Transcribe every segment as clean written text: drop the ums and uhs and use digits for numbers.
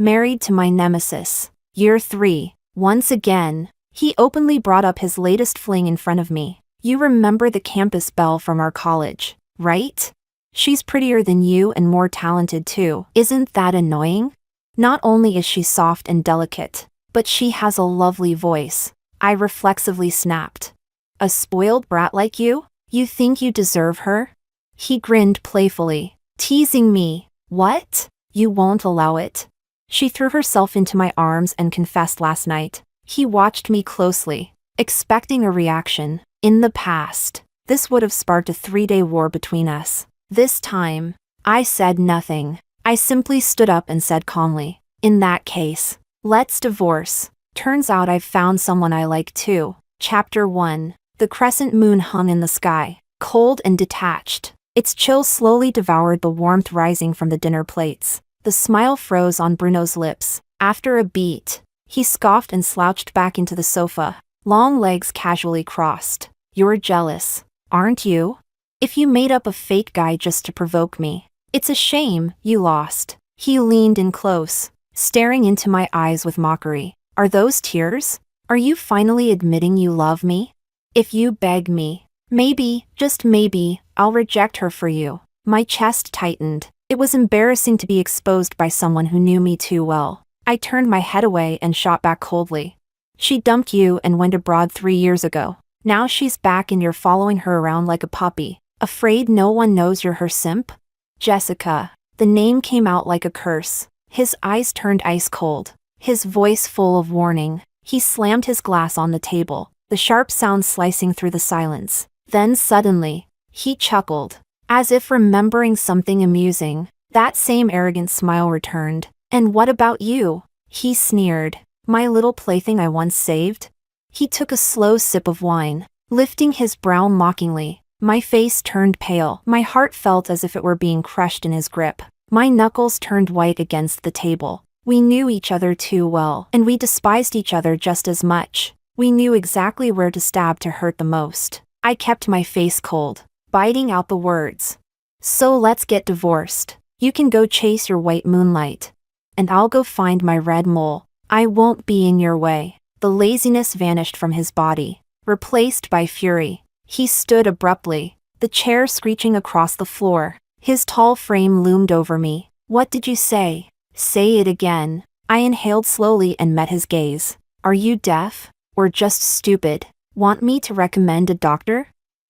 Married to my nemesis. Year 3. Once again, he openly brought up his latest fling in front of me. You remember the campus belle from our college, right? She's prettier than you and more talented too. Isn't that annoying? Not only is she soft and delicate, but she has a lovely voice. I reflexively snapped. A spoiled brat like you? You think you deserve her? He grinned playfully, teasing me. What? You won't allow it? She threw herself into my arms and confessed last night. He watched me closely, expecting a reaction. In the past, this would have sparked a 3-day war between us. This time, I said nothing. I simply stood up and said calmly, in that case, let's divorce. Turns out I've found someone I like too. Chapter 1. The crescent moon hung in the sky, cold and detached. Its chill slowly devoured the warmth rising from the dinner plates. The smile froze on Bruno's lips. After a beat, he scoffed and slouched back into the sofa, long legs casually crossed. You're jealous, aren't you? If you made up a fake guy just to provoke me, it's a shame you lost. He leaned in close, staring into my eyes with mockery. Are those tears? Are you finally admitting you love me? If you beg me, maybe, just maybe, I'll reject her for you. My chest tightened. It was embarrassing to be exposed by someone who knew me too well. I turned my head away and shot back coldly. She dumped you and went abroad 3 years ago. Now she's back and you're following her around like a puppy, afraid no one knows you're her simp? Jessica. The name came out like a curse. His eyes turned ice cold, his voice full of warning. He slammed his glass on the table, the sharp sound slicing through the silence. Then suddenly, he chuckled, as if remembering something amusing. That same arrogant smile returned. And what about you? He sneered. My little plaything I once saved? He took a slow sip of wine, lifting his brow mockingly. My face turned pale. My heart felt as if it were being crushed in his grip. My knuckles turned white against the table. We knew each other too well, and we despised each other just as much. We knew exactly where to stab to hurt the most. I kept my face cold, biting out the words. So let's get divorced. You can go chase your white moonlight, and I'll go find my red mole. I won't be in your way. The laziness vanished from his body, replaced by fury. He stood abruptly, the chair screeching across the floor. His tall frame loomed over me. What did you say? Say it again. I inhaled slowly and met his gaze. Are you deaf? Or just stupid? Want me to recommend a doctor?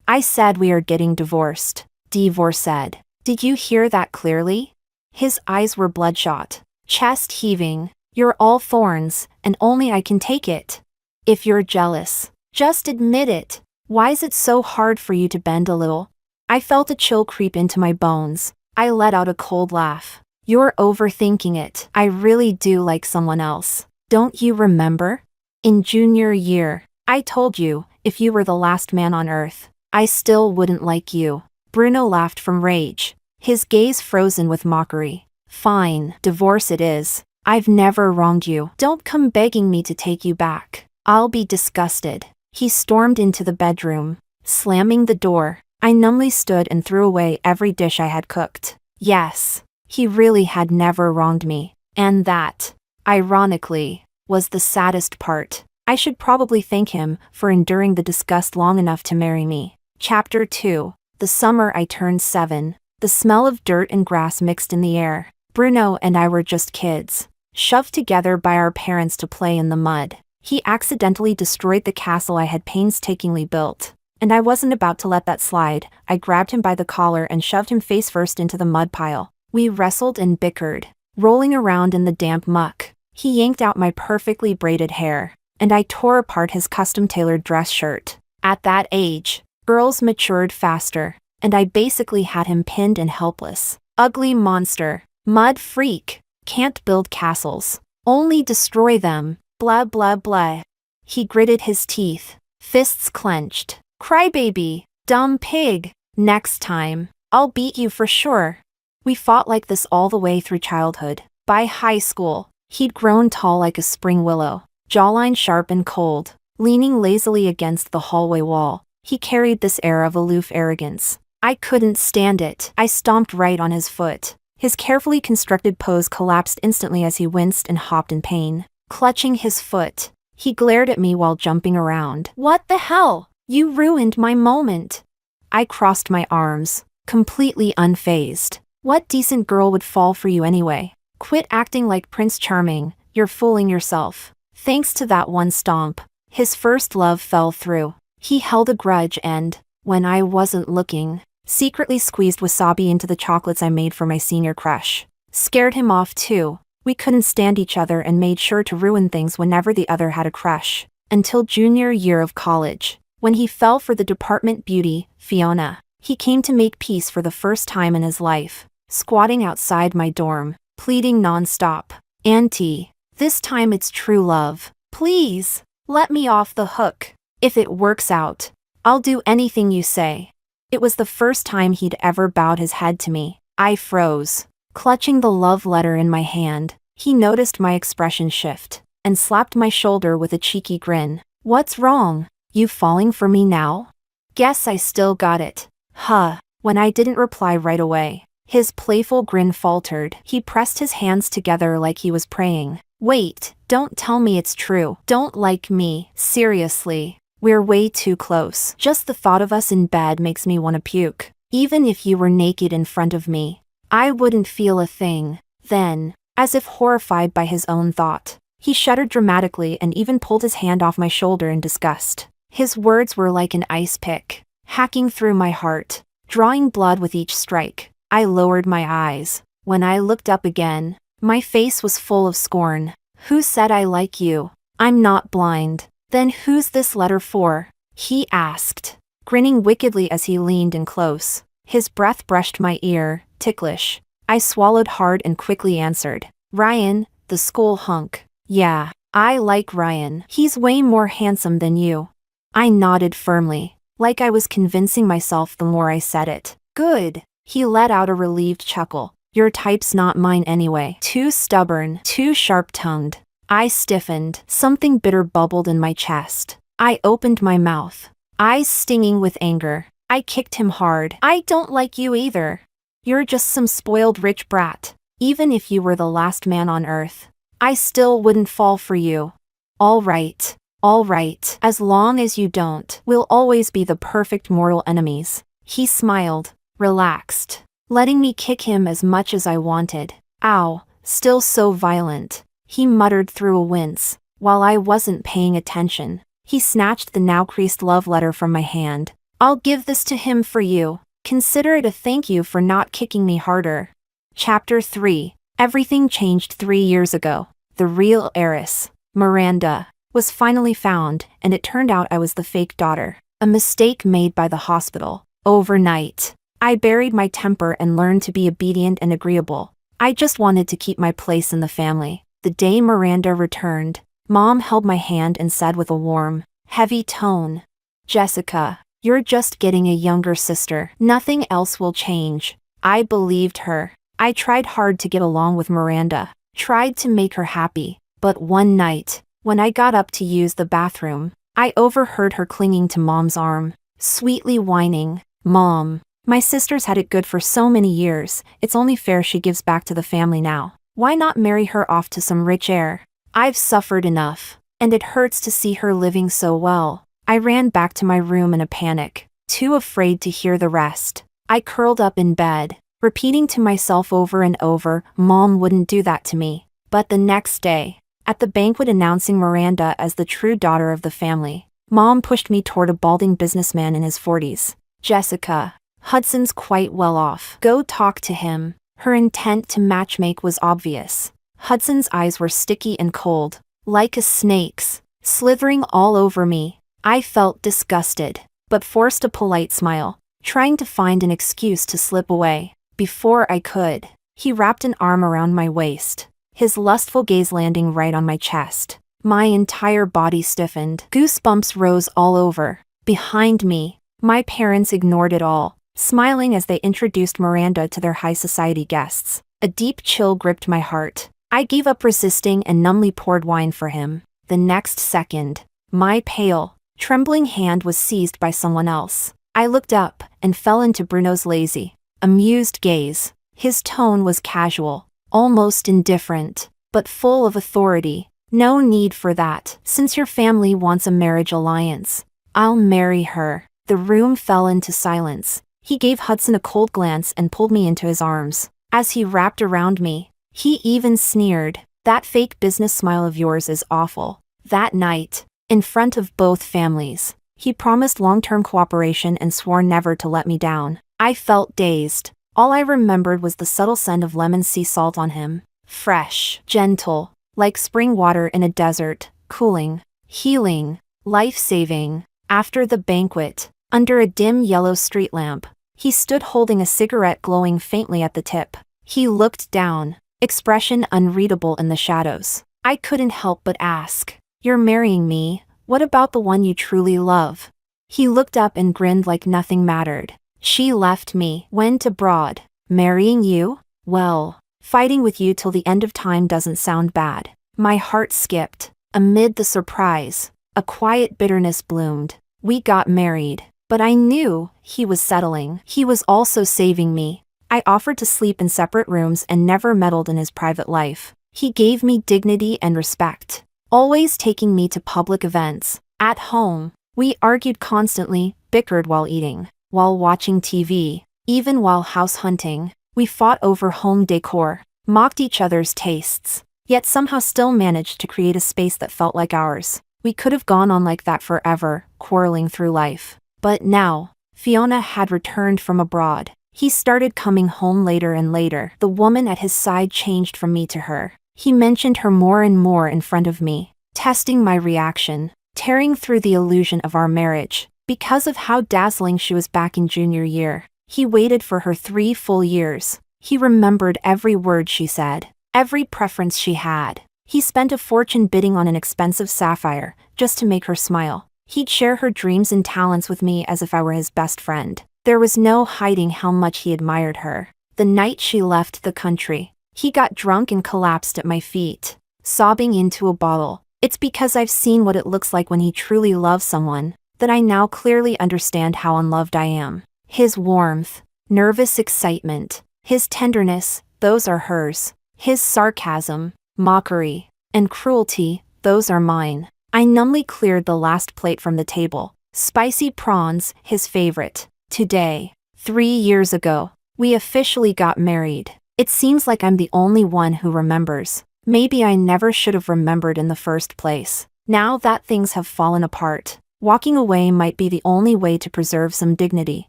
I said we are getting divorced. Devor said. Did you hear that clearly? His eyes were bloodshot, chest heaving. You're all thorns, and only I can take it. If you're jealous, just admit it. Why is it so hard for you to bend a little? I felt a chill creep into my bones. I let out a cold laugh. You're overthinking it. I really do like someone else. Don't you remember? In junior year, I told you, if you were the last man on earth, I still wouldn't like you. Bruno laughed from rage, his gaze frozen with mockery. Fine, divorce it is. I've never wronged you. Don't come begging me to take you back. I'll be disgusted. He stormed into the bedroom, slamming the door. I numbly stood and threw away every dish I had cooked. Yes, he really had never wronged me. And that, ironically, was the saddest part. I should probably thank him for enduring the disgust long enough to marry me. Chapter 2. The summer I turned 7. The smell of dirt and grass mixed in the air. Bruno and I were just kids, shoved together by our parents to play in the mud. He accidentally destroyed the castle I had painstakingly built, and I wasn't about to let that slide. I grabbed him by the collar and shoved him face first into the mud pile. We wrestled and bickered, rolling around in the damp muck. He yanked out my perfectly braided hair, and I tore apart his custom-tailored dress shirt. At that age, girls matured faster, and I basically had him pinned and helpless. Ugly monster, mud freak, can't build castles, only destroy them, blah blah blah. He gritted his teeth, fists clenched. Crybaby, dumb pig. Next time, I'll beat you for sure. We fought like this all the way through childhood. By high school, he'd grown tall like a spring willow, jawline sharp and cold, leaning lazily against the hallway wall. He carried this air of aloof arrogance. I couldn't stand it. I stomped right on his foot. His carefully constructed pose collapsed instantly as he winced and hopped in pain. Clutching his foot, he glared at me while jumping around. What the hell? You ruined my moment. I crossed my arms, completely unfazed. What decent girl would fall for you anyway? Quit acting like Prince Charming, you're fooling yourself. Thanks to that one stomp, his first love fell through. He held a grudge and, when I wasn't looking, secretly squeezed wasabi into the chocolates I made for my senior crush. Scared him off too. We couldn't stand each other and made sure to ruin things whenever the other had a crush. Until junior year of college, when he fell for the department beauty, Fiona. He came to make peace for the first time in his life, squatting outside my dorm, pleading nonstop. Auntie, this time it's true love. Please, let me off the hook. If it works out, I'll do anything you say. It was the first time he'd ever bowed his head to me. I froze. Clutching the love letter in my hand, he noticed my expression shift, and slapped my shoulder with a cheeky grin. What's wrong? You falling for me now? Guess I still got it. Huh. When I didn't reply right away, his playful grin faltered. He pressed his hands together like he was praying. Wait, don't tell me it's true. Don't like me. Seriously. We're way too close. Just the thought of us in bed makes me want to puke. Even if you were naked in front of me, I wouldn't feel a thing. Then, as if horrified by his own thought, he shuddered dramatically and even pulled his hand off my shoulder in disgust. His words were like an ice pick, hacking through my heart, drawing blood with each strike. I lowered my eyes. When I looked up again, my face was full of scorn. Who said I like you? I'm not blind. Then who's this letter for? He asked, grinning wickedly as he leaned in close. His breath brushed my ear, ticklish. I swallowed hard and quickly answered. Ryan, the school hunk. Yeah, I like Ryan. He's way more handsome than you. I nodded firmly, like I was convincing myself the more I said it. Good. He let out a relieved chuckle. Your type's not mine anyway. Too stubborn, too sharp-tongued. I stiffened. Something bitter bubbled in my chest. I opened my mouth, eyes stinging with anger. I kicked him hard. I don't like you either. You're just some spoiled rich brat. Even if you were the last man on earth, I still wouldn't fall for you. All right, as long as you don't, we'll always be the perfect mortal enemies. He smiled, relaxed, letting me kick him as much as I wanted. Ow, still so violent, he muttered through a wince. While I wasn't paying attention, he snatched the now creased love letter from my hand. I'll give this to him for you. Consider it a thank you for not kicking me harder. Chapter 3. Everything changed 3 years ago. The real heiress, Miranda, was finally found, and it turned out I was the fake daughter. A mistake made by the hospital. Overnight, I buried my temper and learned to be obedient and agreeable. I just wanted to keep my place in the family. The day Miranda returned, Mom held my hand and said with a warm, heavy tone, Jessica, you're just getting a younger sister. Nothing else will change. I believed her. I tried hard to get along with Miranda, tried to make her happy. But one night, when I got up to use the bathroom, I overheard her clinging to Mom's arm, sweetly whining, Mom, my sister's had it good for so many years, it's only fair she gives back to the family now. Why not marry her off to some rich heir? I've suffered enough, and it hurts to see her living so well. I ran back to my room in a panic, too afraid to hear the rest. I curled up in bed, repeating to myself over and over, Mom wouldn't do that to me. But the next day, at the banquet announcing Miranda as the true daughter of the family, Mom pushed me toward a balding businessman in his 40s. Jessica, Hudson's quite well off. Go talk to him. Her intent to matchmake was obvious. Hudson's eyes were sticky and cold, like a snake's, slithering all over me. I felt disgusted, but forced a polite smile, trying to find an excuse to slip away. Before I could, he wrapped an arm around my waist, his lustful gaze landing right on my chest. My entire body stiffened. Goosebumps rose all over. Behind me, my parents ignored it all, smiling as they introduced Miranda to their high society guests. A deep chill gripped my heart. I gave up resisting and numbly poured wine for him. The next second, my pale, trembling hand was seized by someone else. I looked up and fell into Bruno's lazy, amused gaze. His tone was casual, almost indifferent, but full of authority. No need for that. Since your family wants a marriage alliance, I'll marry her. The room fell into silence. He gave Hudson a cold glance and pulled me into his arms. As he wrapped around me, he even sneered, "That fake business smile of yours is awful." That night, in front of both families, he promised long-term cooperation and swore never to let me down. I felt dazed. All I remembered was the subtle scent of lemon sea salt on him. Fresh, gentle, like spring water in a desert, cooling, healing, life-saving. After the banquet, under a dim yellow street lamp, he stood holding a cigarette glowing faintly at the tip. He looked down, expression unreadable in the shadows. I couldn't help but ask, "You're marrying me, what about the one you truly love?" He looked up and grinned like nothing mattered. "She left me, went abroad. Marrying you? Well, fighting with you till the end of time doesn't sound bad." My heart skipped. Amid the surprise, a quiet bitterness bloomed. We got married, but I knew he was settling. He was also saving me. I offered to sleep in separate rooms and never meddled in his private life. He gave me dignity and respect, always taking me to public events. At home, we argued constantly, bickered while eating, while watching TV, even while house hunting. We fought over home decor, mocked each other's tastes, yet somehow still managed to create a space that felt like ours. We could have gone on like that forever, quarreling through life. But now, Fiona had returned from abroad. He started coming home later and later. The woman at his side changed from me to her. He mentioned her more and more in front of me, testing my reaction, tearing through the illusion of our marriage. Because of how dazzling she was back in junior year, he waited for her 3 full years. He remembered every word she said, every preference she had. He spent a fortune bidding on an expensive sapphire, just to make her smile. He'd share her dreams and talents with me as if I were his best friend. There was no hiding how much he admired her. The night she left the country, he got drunk and collapsed at my feet, sobbing into a bottle. It's because I've seen what it looks like when he truly loves someone, that I now clearly understand how unloved I am. His warmth, nervous excitement, his tenderness, those are hers. His sarcasm, mockery, and cruelty, those are mine. I numbly cleared the last plate from the table. Spicy prawns, his favorite. Today, 3 years ago, we officially got married. It seems like I'm the only one who remembers. Maybe I never should have remembered in the first place. Now that things have fallen apart, walking away might be the only way to preserve some dignity.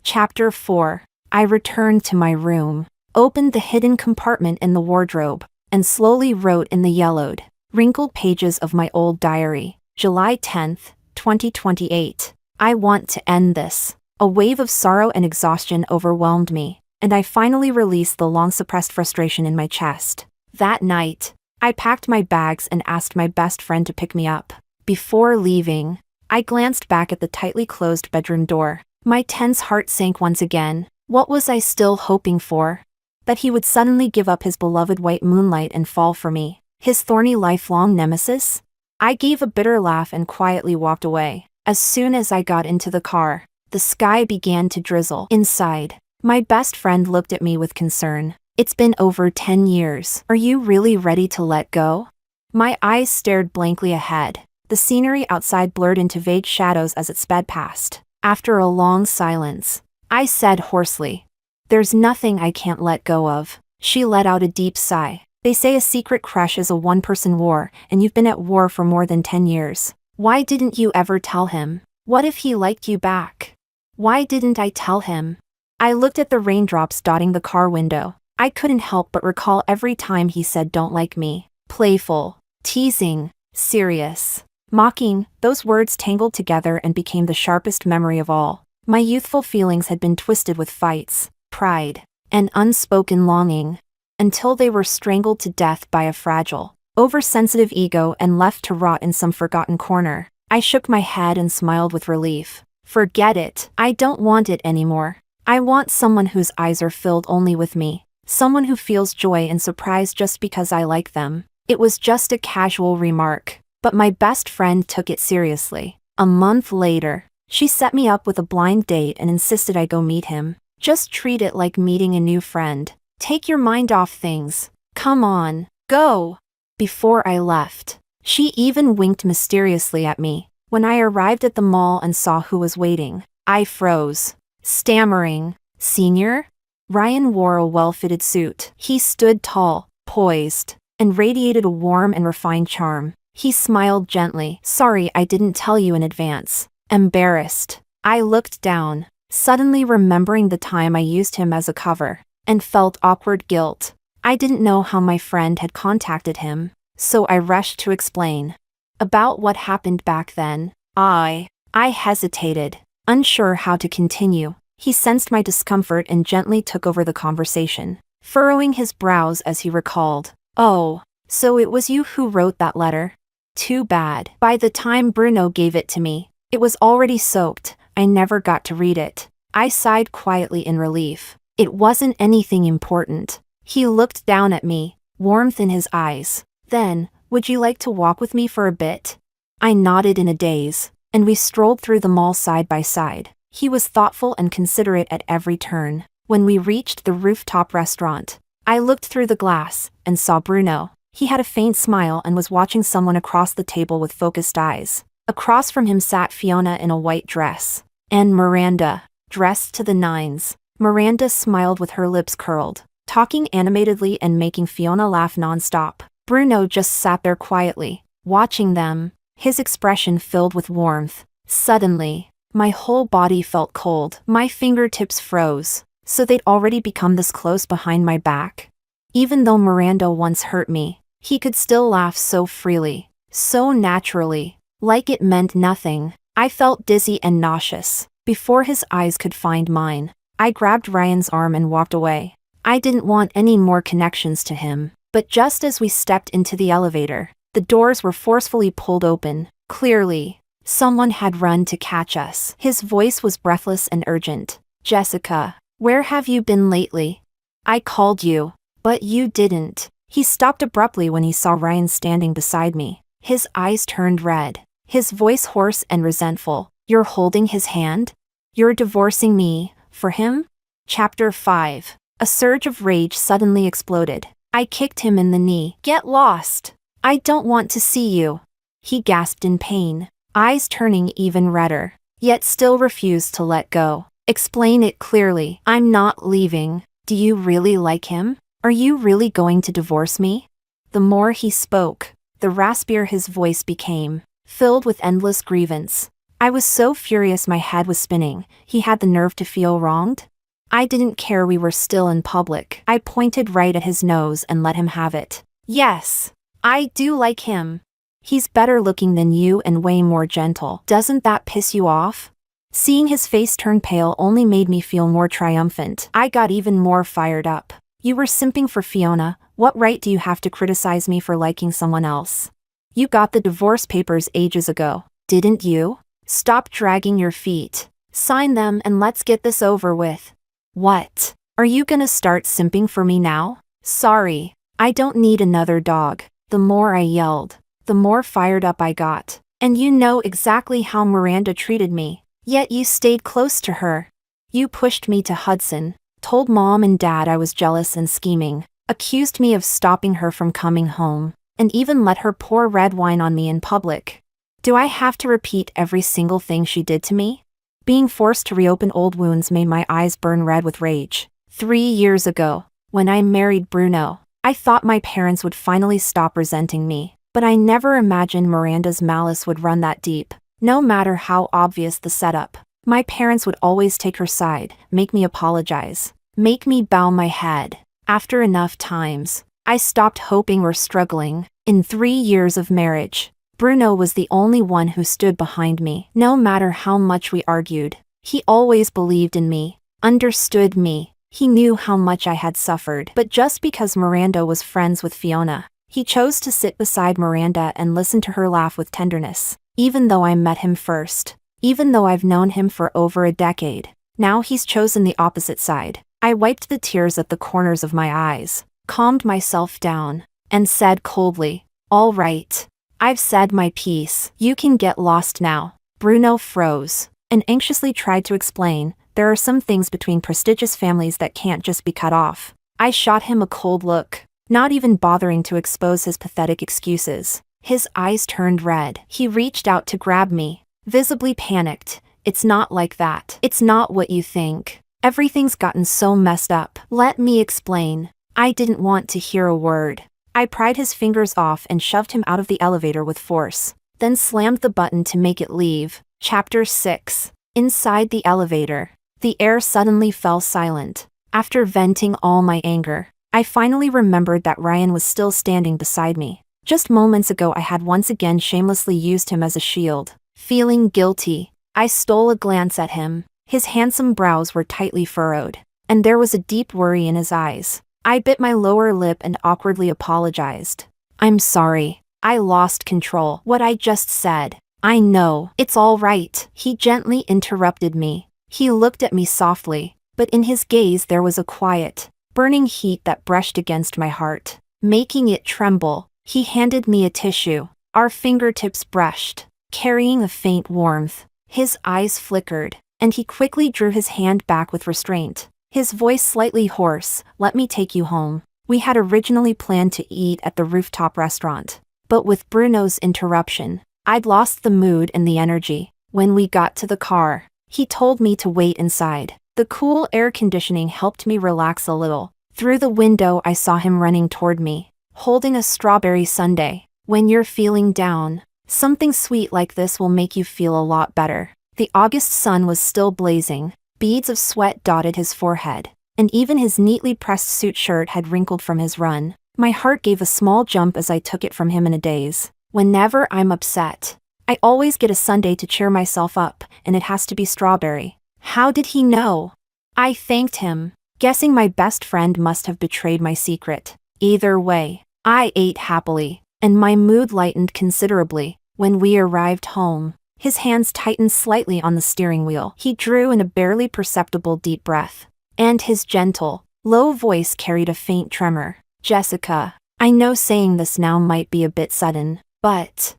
Chapter 4. I returned to my room, opened the hidden compartment in the wardrobe, and slowly wrote in the yellowed, wrinkled pages of my old diary. July 10th, 2028. I want to end this. A wave of sorrow and exhaustion overwhelmed me, and I finally released the long-suppressed frustration in my chest. That night, I packed my bags and asked my best friend to pick me up. Before leaving, I glanced back at the tightly closed bedroom door. My tense heart sank once again. What was I still hoping for? That he would suddenly give up his beloved white moonlight and fall for me, his thorny lifelong nemesis? I gave a bitter laugh and quietly walked away. As soon as I got into the car, the sky began to drizzle. Inside, my best friend looked at me with concern. "It's been over 10 years. Are you really ready to let go?" My eyes stared blankly ahead. The scenery outside blurred into vague shadows as it sped past. After a long silence, I said hoarsely, "There's nothing I can't let go of." She let out a deep sigh. "They say a secret crush is a one-person war, and you've been at war for more than 10 years. Why didn't you ever tell him? What if he liked you back? Why didn't I tell him?" I looked at the raindrops dotting the car window. I couldn't help but recall every time he said "don't like me." Playful, teasing, serious, mocking, those words tangled together and became the sharpest memory of all. My youthful feelings had been twisted with fights, pride, and unspoken longing, until they were strangled to death by a fragile, oversensitive ego and left to rot in some forgotten corner. I shook my head and smiled with relief. Forget it. I don't want it anymore. I want someone whose eyes are filled only with me. Someone who feels joy and surprise just because I like them. It was just a casual remark, but my best friend took it seriously. A month later, she set me up with a blind date and insisted I go meet him. Just treat it like meeting a new friend. Take your mind off things. Come on, go. Before I left, she even winked mysteriously at me. When I arrived at the mall and saw who was waiting, I froze, stammering, "Senior?" Ryan wore a well-fitted suit. He stood tall, poised, and radiated a warm and refined charm. He smiled gently. "Sorry I didn't tell you in advance." Embarrassed, I looked down, suddenly remembering the time I used him as a cover, and felt awkward guilt. I didn't know how my friend had contacted him, so I rushed to explain about what happened back then. I hesitated, unsure how to continue. He sensed my discomfort and gently took over the conversation, furrowing his brows as he recalled. "Oh, so it was you who wrote that letter? Too bad. By the time Bruno gave it to me, it was already soaked. I never got to read it." I sighed quietly in relief. It wasn't anything important. He looked down at me, warmth in his eyes. "Then, would you like to walk with me for a bit?" I nodded in a daze, and we strolled through the mall side by side. He was thoughtful and considerate at every turn. When we reached the rooftop restaurant, I looked through the glass and saw Bruno. He had a faint smile and was watching someone across the table with focused eyes. Across from him sat Fiona in a white dress, and Miranda, dressed to the nines. Miranda smiled with her lips curled, talking animatedly and making Fiona laugh nonstop. Bruno just sat there quietly, watching them, his expression filled with warmth. Suddenly, my whole body felt cold. My fingertips froze. So they'd already become this close behind my back? Even though Miranda once hurt me, he could still laugh so freely, so naturally, like it meant nothing. I felt dizzy and nauseous. Before his eyes could find mine, I grabbed Ryan's arm and walked away. I didn't want any more connections to him. But just as we stepped into the elevator, the doors were forcefully pulled open. Clearly, someone had run to catch us. His voice was breathless and urgent. "Jessica, where have you been lately? I called you, but you didn't." He stopped abruptly when he saw Ryan standing beside me. His eyes turned red, his voice hoarse and resentful. "You're holding his hand? You're divorcing me, for him?" Chapter 5. A surge of rage suddenly exploded. I kicked him in the knee. "Get lost! I don't want to see you!" He gasped in pain, eyes turning even redder, yet still refused to let go. "Explain it clearly." "I'm not leaving." "Do you really like him? Are you really going to divorce me?" The more he spoke, the raspier his voice became, filled with endless grievance. I was so furious my head was spinning. He had the nerve to feel wronged? I didn't care we were still in public. I pointed right at his nose and let him have it. "Yes, I do like him. He's better looking than you and way more gentle. Doesn't that piss you off?" Seeing his face turn pale only made me feel more triumphant. I got even more fired up. "You were simping for Fiona. What right do you have to criticize me for liking someone else? You got the divorce papers ages ago, didn't you? Stop dragging your feet. Sign them and let's get this over with." "What? Are you gonna start simping for me now?" "Sorry, I don't need another dog." The more I yelled, the more fired up I got. "And you know exactly how Miranda treated me. Yet you stayed close to her. You pushed me to Hudson, told Mom and Dad I was jealous and scheming, accused me of stopping her from coming home, and even let her pour red wine on me in public. Do I have to repeat every single thing she did to me?" Being forced to reopen old wounds made my eyes burn red with rage. 3 years ago, when I married Bruno, I thought my parents would finally stop resenting me, but I never imagined Miranda's malice would run that deep. No matter how obvious the setup, my parents would always take her side, make me apologize, make me bow my head. After enough times, I stopped hoping or struggling. In 3 years of marriage, Bruno was the only one who stood behind me. No matter how much we argued, he always believed in me, understood me. He knew how much I had suffered. But just because Miranda was friends with Fiona, he chose to sit beside Miranda and listen to her laugh with tenderness. Even though I met him first, even though I've known him for over a decade, now he's chosen the opposite side. I wiped the tears at the corners of my eyes, calmed myself down, and said coldly, "All right. I've said my piece. You can get lost now." Bruno froze, and anxiously tried to explain, "There are some things between prestigious families that can't just be cut off." I shot him a cold look, not even bothering to expose his pathetic excuses. His eyes turned red. He reached out to grab me, visibly panicked. It's not like that. It's not what you think. Everything's gotten so messed up. Let me explain. I didn't want to hear a word. I pried his fingers off and shoved him out of the elevator with force, then slammed the button to make it leave. Chapter 6. Inside the elevator. The air suddenly fell silent. After venting all my anger, I finally remembered that Ryan was still standing beside me. Just moments ago I had once again shamelessly used him as a shield. Feeling guilty, I stole a glance at him. His handsome brows were tightly furrowed, and there was a deep worry in his eyes. I bit my lower lip and awkwardly apologized. I'm sorry. I lost control. What I just said. I know. It's all right. He gently interrupted me. He looked at me softly, but in his gaze there was a quiet, burning heat that brushed against my heart, making it tremble. He handed me a tissue. Our fingertips brushed, carrying a faint warmth. His eyes flickered, and he quickly drew his hand back with restraint. His voice slightly hoarse. Let me take you home. We had originally planned to eat at the rooftop restaurant, but with Bruno's interruption, I'd lost the mood and the energy. When we got to the car, he told me to wait inside. The cool air conditioning helped me relax a little. Through the window I saw him running toward me, holding a strawberry sundae. When you're feeling down, something sweet like this will make you feel a lot better. The August sun was still blazing. Beads of sweat dotted his forehead, and even his neatly pressed suit shirt had wrinkled from his run. My heart gave a small jump as I took it from him in a daze. Whenever I'm upset, I always get a sundae to cheer myself up, and it has to be strawberry. How did he know? I thanked him, guessing my best friend must have betrayed my secret. Either way, I ate happily, and my mood lightened considerably. When we arrived home, his hands tightened slightly on the steering wheel. He drew in a barely perceptible deep breath, and his gentle, low voice carried a faint tremor. Jessica, I know saying this now might be a bit sudden, but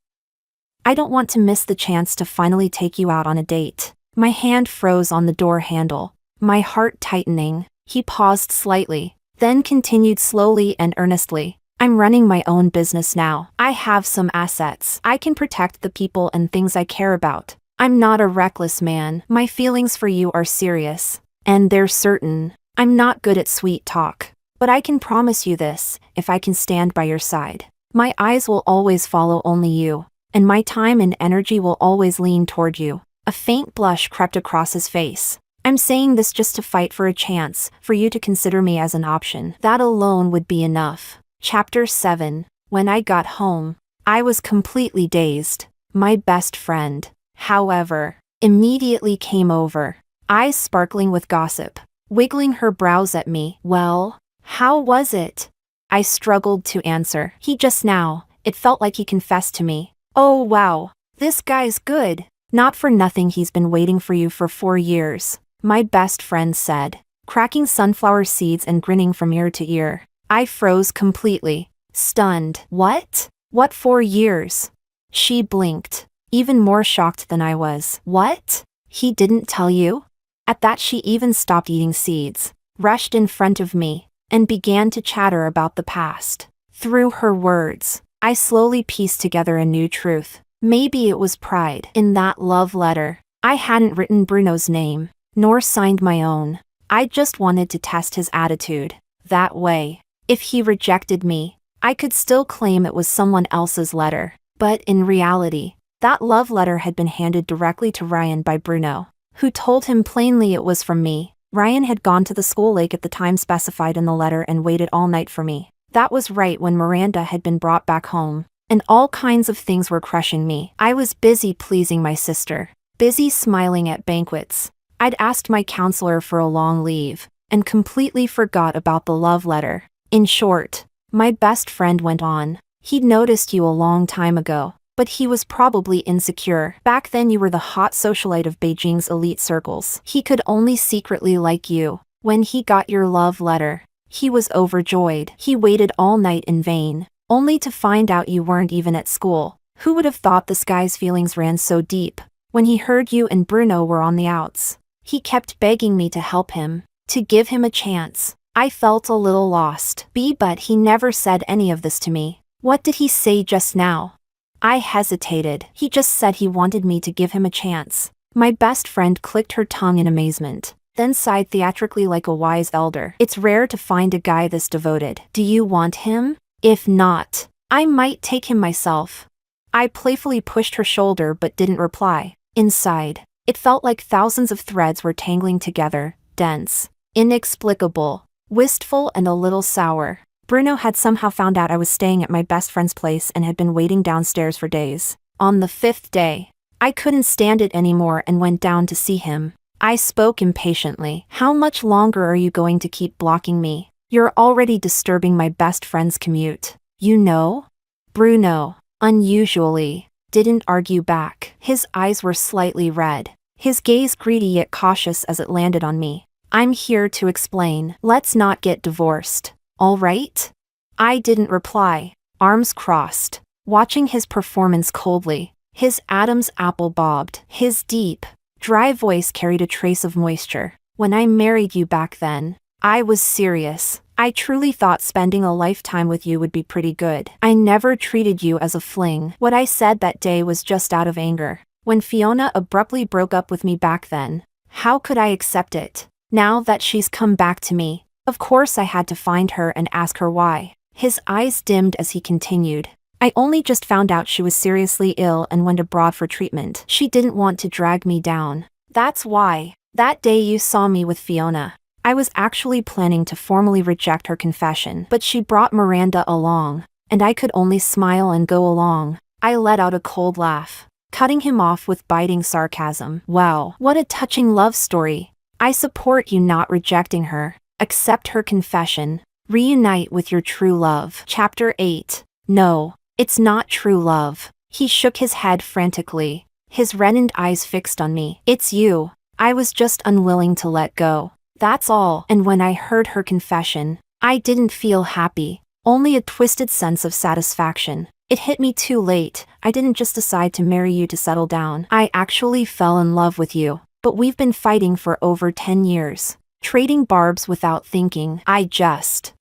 I don't want to miss the chance to finally take you out on a date. My hand froze on the door handle, my heart tightening. He paused slightly, then continued slowly and earnestly. I'm running my own business now. I have some assets. I can protect the people and things I care about. I'm not a reckless man. My feelings for you are serious, and they're certain. I'm not good at sweet talk, but I can promise you this, if I can stand by your side. My eyes will always follow only you, and my time and energy will always lean toward you. A faint blush crept across his face. I'm saying this just to fight for a chance, for you to consider me as an option. That alone would be enough. Chapter 7. When I got home, I was completely dazed. My best friend, however, immediately came over, eyes sparkling with gossip, wiggling her brows at me. Well, how was it? I struggled to answer. Just now, it felt like he confessed to me. Oh wow, this guy's good. Not for nothing he's been waiting for you for 4 years, my best friend said, cracking sunflower seeds and grinning from ear to ear. I froze completely, stunned. What? What 4 years? She blinked, even more shocked than I was. What? He didn't tell you? At that she even stopped eating seeds, rushed in front of me, and began to chatter about the past. Through her words, I slowly pieced together a new truth. Maybe it was pride in that love letter. I hadn't written Bruno's name, nor signed my own. I just wanted to test his attitude. That way, if he rejected me, I could still claim it was someone else's letter. But in reality, that love letter had been handed directly to Ryan by Bruno, who told him plainly it was from me. Ryan had gone to the school lake at the time specified in the letter and waited all night for me. That was right when Miranda had been brought back home, and all kinds of things were crushing me. I was busy pleasing my sister, busy smiling at banquets. I'd asked my counselor for a long leave, and completely forgot about the love letter. In short, my best friend went on. He'd noticed you a long time ago, but he was probably insecure. Back then you were the hot socialite of Beijing's elite circles. He could only secretly like you. When he got your love letter, he was overjoyed. He waited all night in vain, only to find out you weren't even at school. Who would have thought this guy's feelings ran so deep? When he heard you and Bruno were on the outs, he kept begging me to help him, to give him a chance. I felt a little lost. But he never said any of this to me. What did he say just now? I hesitated. He just said he wanted me to give him a chance. My best friend clicked her tongue in amazement, then sighed theatrically like a wise elder. It's rare to find a guy this devoted. Do you want him? If not, I might take him myself. I playfully pushed her shoulder but didn't reply. Inside, it felt like thousands of threads were tangling together, dense, inexplicable, wistful and a little sour. Bruno had somehow found out I was staying at my best friend's place and had been waiting downstairs for days. On the 5th day, I couldn't stand it anymore and went down to see him. I spoke impatiently. How much longer are you going to keep blocking me? You're already disturbing my best friend's commute. You know? Bruno, unusually, didn't argue back. His eyes were slightly red, his gaze greedy yet cautious as it landed on me. I'm here to explain. Let's not get divorced. All right? I didn't reply, arms crossed, watching his performance coldly. His Adam's apple bobbed. His deep, dry voice carried a trace of moisture. When I married you back then, I was serious. I truly thought spending a lifetime with you would be pretty good. I never treated you as a fling. What I said that day was just out of anger. When Fiona abruptly broke up with me back then, how could I accept it? Now that she's come back to me, of course I had to find her and ask her why. His eyes dimmed as he continued. I only just found out she was seriously ill and went abroad for treatment. She didn't want to drag me down. That's why. That day you saw me with Fiona, I was actually planning to formally reject her confession, but she brought Miranda along, and I could only smile and go along. I let out a cold laugh, cutting him off with biting sarcasm. Wow, what a touching love story. I support you not rejecting her. Accept her confession. Reunite with your true love. Chapter 8. No, it's not true love. He shook his head frantically, his reddened eyes fixed on me. It's you. I was just unwilling to let go. That's all. And when I heard her confession, I didn't feel happy, only a twisted sense of satisfaction. It hit me too late. I didn't just decide to marry you to settle down. I actually fell in love with you. But we've been fighting for over 10 years. Trading barbs without thinking. I just.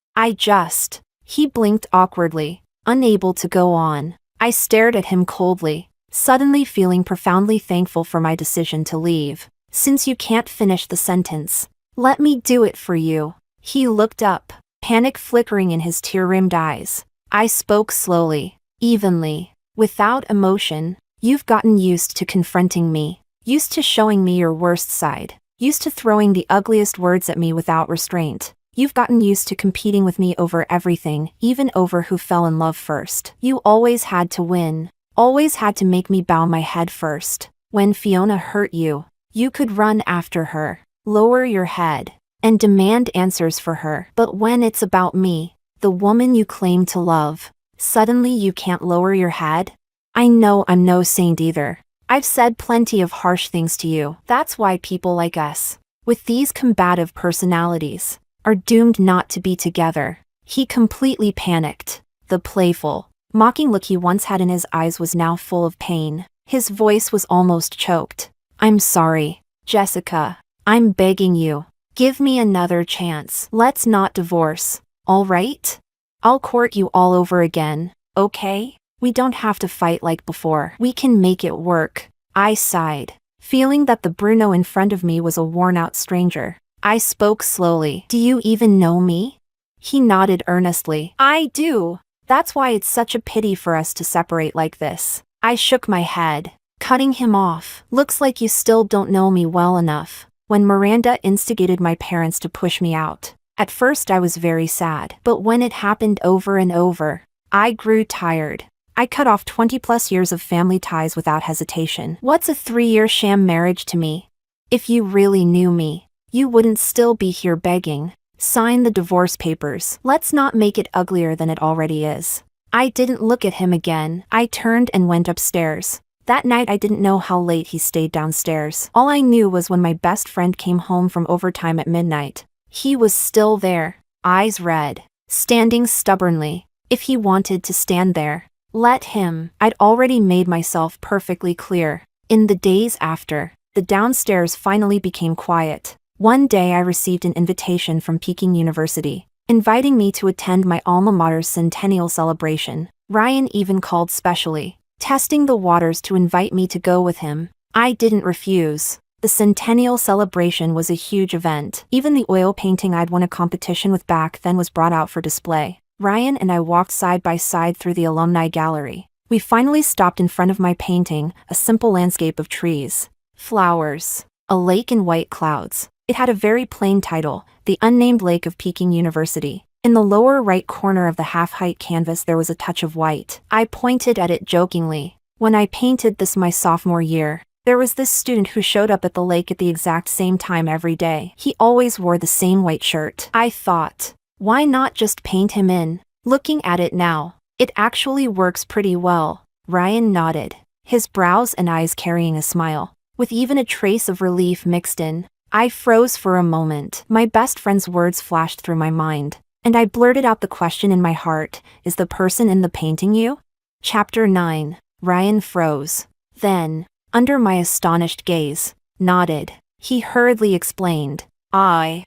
He blinked awkwardly, unable to go on. I stared at him coldly, suddenly feeling profoundly thankful for my decision to leave. Since you can't finish the sentence, let me do it for you. He looked up, panic flickering in his tear-rimmed eyes. I spoke slowly, evenly, without emotion. You've gotten used to confronting me, used to showing me your worst side. Used to throwing the ugliest words at me without restraint. You've gotten used to competing with me over everything, even over who fell in love first. You always had to win. Always had to make me bow my head first. When Fiona hurt you, you could run after her, lower your head, and demand answers for her. But when it's about me, the woman you claim to love, suddenly you can't lower your head? I know I'm no saint either. I've said plenty of harsh things to you. That's why people like us, with these combative personalities, are doomed not to be together. He completely panicked. The playful, mocking look he once had in his eyes was now full of pain. His voice was almost choked. I'm sorry, Jessica. I'm begging you. Give me another chance. Let's not divorce, all right? I'll court you all over again, okay? We don't have to fight like before. We can make it work. I sighed, feeling that the Bruno in front of me was a worn-out stranger. I spoke slowly. Do you even know me? He nodded earnestly. I do. That's why it's such a pity for us to separate like this. I shook my head, cutting him off. Looks like you still don't know me well enough. When Miranda instigated my parents to push me out, at first I was very sad. But when it happened over and over, I grew tired. I cut off 20+ years of family ties without hesitation. What's a 3-year sham marriage to me? If you really knew me, you wouldn't still be here begging. Sign the divorce papers. Let's not make it uglier than it already is. I didn't look at him again. I turned and went upstairs. That night I didn't know how late he stayed downstairs. All I knew was when my best friend came home from overtime at midnight, he was still there, eyes red, standing stubbornly. If he wanted to stand there, let him. I'd already made myself perfectly clear. In the days after, the downstairs finally became quiet. One day I received an invitation from Peking University, inviting me to attend my alma mater's centennial celebration. Ryan even called specially, testing the waters to invite me to go with him. I didn't refuse. The centennial celebration was a huge event. Even the oil painting I'd won a competition with back then was brought out for display. Ryan and I walked side by side through the alumni gallery. We finally stopped in front of my painting, a simple landscape of trees, flowers, a lake and white clouds. It had a very plain title, The Unnamed Lake of Peking University. In the lower right corner of the half-height canvas there was a touch of white. I pointed at it jokingly. When I painted this my sophomore year, there was this student who showed up at the lake at the exact same time every day. He always wore the same white shirt. I thought, why not just paint him in? Looking at it now, it actually works pretty well. Ryan nodded, his brows and eyes carrying a smile, with even a trace of relief mixed in. I froze for a moment. My best friend's words flashed through my mind, and I blurted out the question in my heart, is the person in the painting you? Chapter 9. Ryan froze. Then, under my astonished gaze, nodded. He hurriedly explained, I'm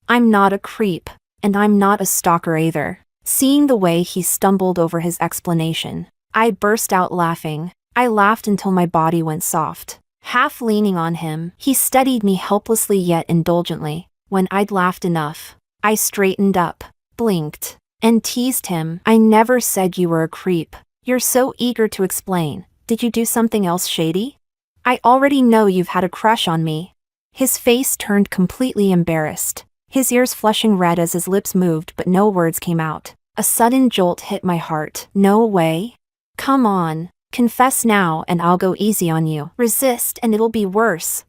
not a creep, and I'm not a stalker either. Seeing the way he stumbled over his explanation, I burst out laughing. I laughed until my body went soft. Half leaning on him, he steadied me helplessly yet indulgently. When I'd laughed enough, I straightened up, blinked, and teased him. I never said you were a creep. You're so eager to explain. Did you do something else shady? I already know you've had a crush on me. His face turned completely embarrassed, his ears flushing red as his lips moved but no words came out. A sudden jolt hit my heart. No way. Come on. Confess now and I'll go easy on you. Resist and it'll be worse.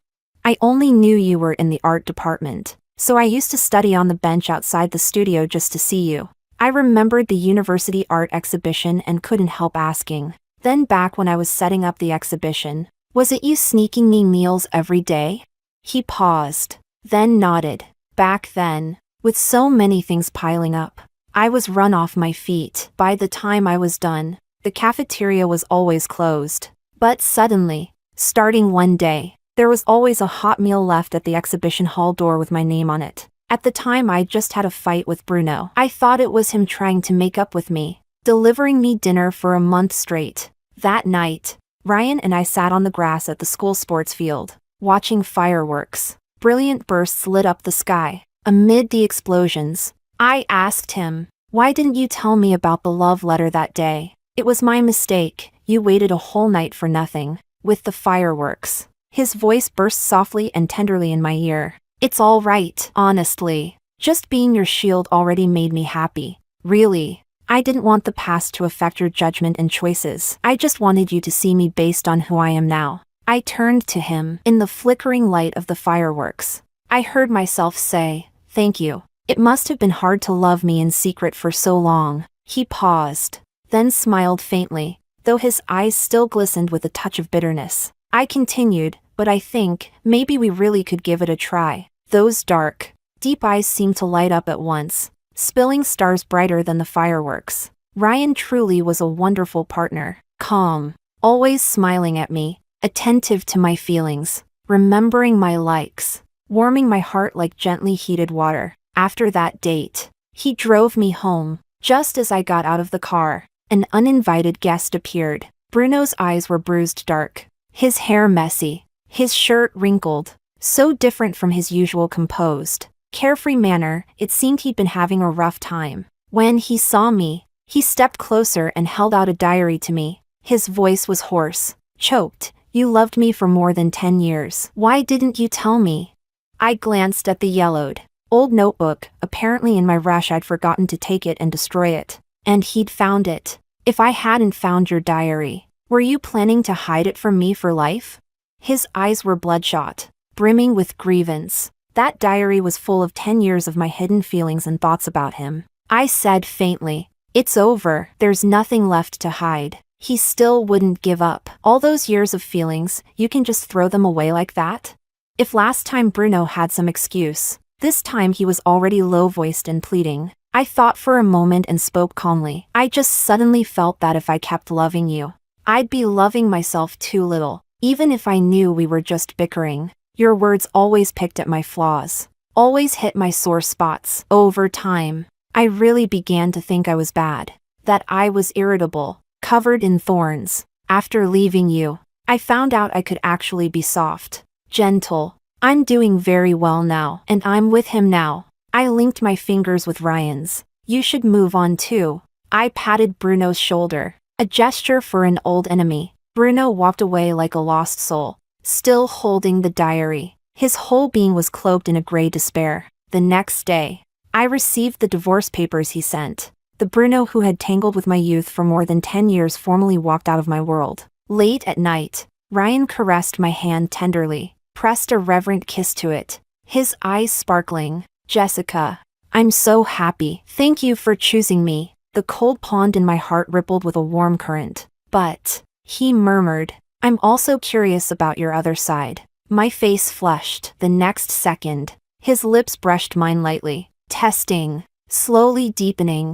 I only knew you were in the art department, so I used to study on the bench outside the studio just to see you. I remembered the university art exhibition and couldn't help asking. Then back when I was setting up the exhibition, was it you sneaking me meals every day? He paused, then nodded. Back then, with so many things piling up, I was run off my feet. By the time I was done, the cafeteria was always closed. But suddenly, starting one day, there was always a hot meal left at the exhibition hall door with my name on it. At the time I'd just had a fight with Bruno. I thought it was him trying to make up with me, delivering me dinner for a month straight. That night, Ryan and I sat on the grass at the school sports field, watching fireworks. Brilliant bursts lit up the sky. Amid the explosions, I asked him, why didn't you tell me about the love letter that day? It was my mistake. You waited a whole night for nothing. With the fireworks, his voice burst softly and tenderly in my ear. It's all right, honestly. Just being your shield already made me happy. Really. I didn't want the past to affect your judgment and choices. I just wanted you to see me based on who I am now. I turned to him. In the flickering light of the fireworks, I heard myself say, thank you. It must have been hard to love me in secret for so long. He paused, then smiled faintly, though his eyes still glistened with a touch of bitterness. I continued, but I think, maybe we really could give it a try. Those dark, deep eyes seemed to light up at once, spilling stars brighter than the fireworks. Ryan truly was a wonderful partner, calm, always smiling at me, attentive to my feelings, remembering my likes, warming my heart like gently heated water. After that date, he drove me home. Just as I got out of the car, an uninvited guest appeared. Bruno's eyes were bruised dark, his hair messy, his shirt wrinkled, so different from his usual composed, carefree manner. It seemed he'd been having a rough time. When he saw me, he stepped closer and held out a diary to me. His voice was hoarse, choked. You loved me for more than 10 years. Why didn't you tell me? I glanced at the yellowed, old notebook. Apparently in my rush I'd forgotten to take it and destroy it. And he'd found it. If I hadn't found your diary, were you planning to hide it from me for life? His eyes were bloodshot, brimming with grievance. That diary was full of 10 years of my hidden feelings and thoughts about him. I said faintly, it's over. There's nothing left to hide. He still wouldn't give up. All those years of feelings, you can just throw them away like that? If last time Bruno had some excuse, this time he was already low-voiced and pleading. I thought for a moment and spoke calmly. I just suddenly felt that if I kept loving you, I'd be loving myself too little, even if I knew we were just bickering. Your words always picked at my flaws, always hit my sore spots. Over time, I really began to think I was bad, that I was irritable, covered in thorns. After leaving you, I found out I could actually be soft, gentle. I'm doing very well now, and I'm with him now. I linked my fingers with Ryan's. You should move on too. I patted Bruno's shoulder, a gesture for an old enemy. Bruno walked away like a lost soul, still holding the diary. His whole being was cloaked in a gray despair. The next day, I received the divorce papers he sent. The Bruno who had tangled with my youth for more than 10 years formally walked out of my world. Late at night, Ryan caressed my hand tenderly, pressed a reverent kiss to it, his eyes sparkling. Jessica, I'm so happy. Thank you for choosing me. The cold pond in my heart rippled with a warm current. But, he murmured, I'm also curious about your other side. My face flushed. The next second, his lips brushed mine lightly. Testing, slowly deepening.